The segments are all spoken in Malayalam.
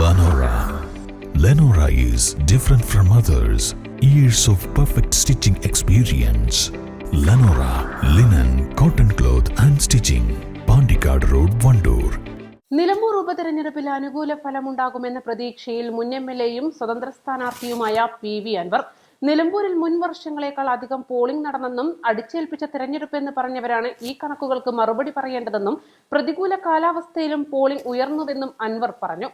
Lenora. Lenora is different from others. Years of perfect stitching experience. Lenora linen, cotton cloth and stitching. Pandikad Road, Vandoor. Nilambur ഉപതെരഞ്ഞെടുപ്പിൽ അനുകൂല ഫലമുണ്ടാകുമെന്ന പ്രതീക്ഷയിൽ മുൻ എംഎൽഎയും സ്വതന്ത്ര സ്ഥാനാർത്ഥിയുമായ PV അൻവർ നിലമ്പൂരിൽ മുൻ വർഷങ്ങളെക്കാൾ അധികം പോളിംഗ് നടന്നെന്നും അടിച്ചേൽപ്പിച്ച തെരഞ്ഞെടുപ്പെന്ന് പറഞ്ഞവരാണ് ഈ കണക്കുകൾക്ക് മറുപടി പറയേണ്ടതെന്നും പ്രതികൂല കാലാവസ്ഥയിലും പോളിംഗ് ഉയർന്നുവെന്നും അൻവർ പറഞ്ഞു.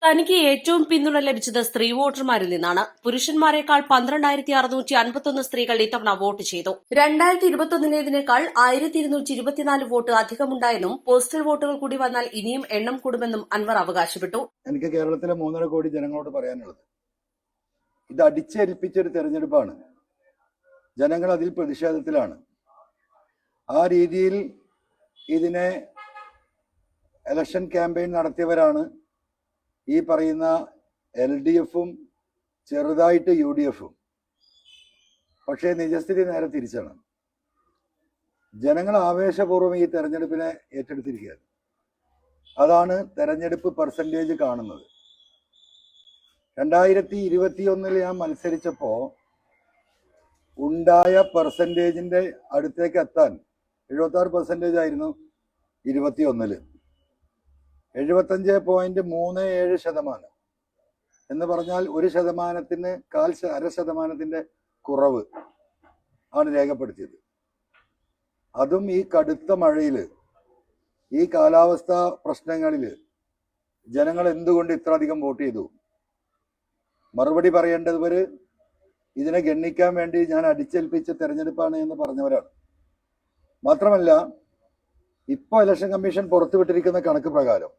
തനിക്ക് ഏറ്റവും പിന്തുണ ലഭിച്ചത് സ്ത്രീ വോട്ടർമാരിൽ നിന്നാണ്. പുരുഷന്മാരെക്കാൾ 12,651 സ്ത്രീകൾ ഇത്തവണ വോട്ട് ചെയ്തു. 2021-ലേതിനേക്കാൾ 1,224 വോട്ട് അധികമുണ്ടായെന്നും പോസ്റ്റൽ വോട്ടുകൾ കൂടി വന്നാൽ ഇനിയും എണ്ണം കൂടുമെന്നും അൻവർ അവകാശപ്പെട്ടു. എനിക്ക് കേരളത്തിലെ 3.5 കോടി ജനങ്ങളോട് പറയാനുള്ളത്, ഇത് അടിച്ചേൽപ്പിച്ചൊരു തെരഞ്ഞെടുപ്പാണ്. ജനങ്ങൾ അതിൽ പ്രതിഷേധത്തിലാണ്. ആ രീതിയിൽ ഇതിനെ ഇലക്ഷൻ ക്യാമ്പയിൻ നടത്തിയവരാണ് ഈ പറയുന്ന LDFും ചെറുതായിട്ട് UDFും. പക്ഷേ നിജസ്ഥിതി നേരെ തിരിച്ചാണ്. ജനങ്ങൾ ആവേശപൂർവ്വം ഈ തെരഞ്ഞെടുപ്പിനെ ഏറ്റെടുത്തിരിക്കുകയാണ്. അതാണ് തെരഞ്ഞെടുപ്പ് പെർസെൻറ്റേജ് കാണുന്നത്. 2021 ഞാൻ മത്സരിച്ചപ്പോൾ ഉണ്ടായ പെർസെൻറ്റേജിൻ്റെ അടുത്തേക്ക് എത്താൻ 76% ആയിരുന്നു 21-ല്. 75.37% എന്ന് പറഞ്ഞാൽ 1%-ന് 0.5% കുറവ് ആണ് രേഖപ്പെടുത്തിയത്. അതും ഈ കടുത്ത മഴയിൽ, ഈ കാലാവസ്ഥാ പ്രശ്നങ്ങളിൽ ജനങ്ങൾ എന്തുകൊണ്ട് ഇത്ര അധികം വോട്ട് ചെയ്തു? മറുപടി പറയേണ്ടവർ ഇതിനെ ഗണ്ണിക്കാൻ വേണ്ടി ഞാൻ അടിച്ചേൽപ്പിച്ച തെരഞ്ഞെടുപ്പാണ് എന്ന് പറഞ്ഞവരാണ്. മാത്രമല്ല, ഇപ്പോൾ ഇലക്ഷൻ കമ്മീഷൻ പുറത്തുവിട്ടിരിക്കുന്ന കണക്ക് പ്രകാരം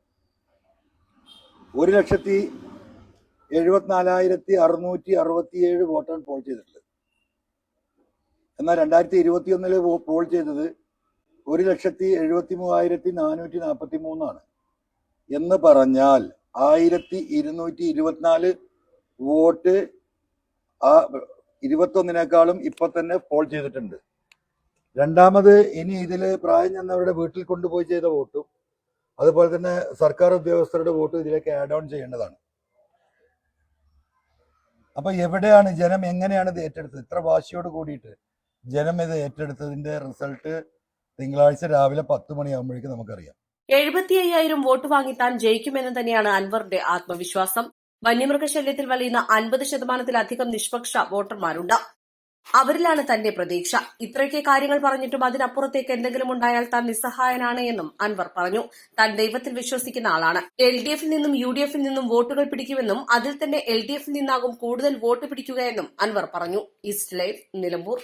1,74,667 വോട്ടാണ് പോൾ ചെയ്തിട്ടുള്ളത്. എന്നാൽ 2021 പോൾ ചെയ്തത് 1,73,443 എന്ന് പറഞ്ഞാൽ 1,224 വോട്ട് ആ 21-നേക്കാളും ഇപ്പൊ തന്നെ പോൾ ചെയ്തിട്ടുണ്ട്. രണ്ടാമത് ഇനി ഇതിൽ പ്രായം ചെന്നവരുടെ വീട്ടിൽ കൊണ്ടുപോയി ചെയ്ത വോട്ടും അതുപോലെ തന്നെ സർക്കാർ ഉദ്യോഗസ്ഥരുടെ വോട്ടും ഇതിലേക്ക് ആഡ് ഓൺ ചെയ്യേണ്ടതാണ്. അപ്പൊ എവിടെയാണ് ജനം, എങ്ങനെയാണ് ഇത് ഏറ്റെടുത്തത്? ഇത്ര വാശിയോട് കൂടിയിട്ട് ജനം ഇത് ഏറ്റെടുത്തതിന്റെ റിസൾട്ട് തിങ്കളാഴ്ച രാവിലെ 10 മണിയാകുമ്പോഴേക്കും നമുക്കറിയാം. 75,000 വോട്ട് വാങ്ങി താൻ ജയിക്കുമെന്ന് തന്നെയാണ് അൻവറിന്റെ ആത്മവിശ്വാസം. വന്യമൃഗശല്യത്തിൽ വലയുന്ന 50%-ലധികം നിഷ്പക്ഷ വോട്ടർമാരുണ്ട്. അവരിലാണ് തന്റെ പ്രതീക്ഷ. ഇത്രയൊക്കെ കാര്യങ്ങൾ പറഞ്ഞിട്ടും അതിനപ്പുറത്തേക്ക് എന്തെങ്കിലും ഉണ്ടായാൽ താൻ നിസ്സഹായനാണ് എന്നും അൻവർ പറഞ്ഞു. താൻ ദൈവത്തിൽ വിശ്വസിക്കുന്ന ആളാണ്. LDFിൽ നിന്നും UDFിൽ നിന്നും വോട്ടുകൾ പിടിക്കുമെന്നും അതിൽ തന്നെ LDFിൽ നിന്നാകും കൂടുതൽ വോട്ട് പിടിക്കുകയെന്നും അൻവർ പറഞ്ഞു. East live, Nilambur.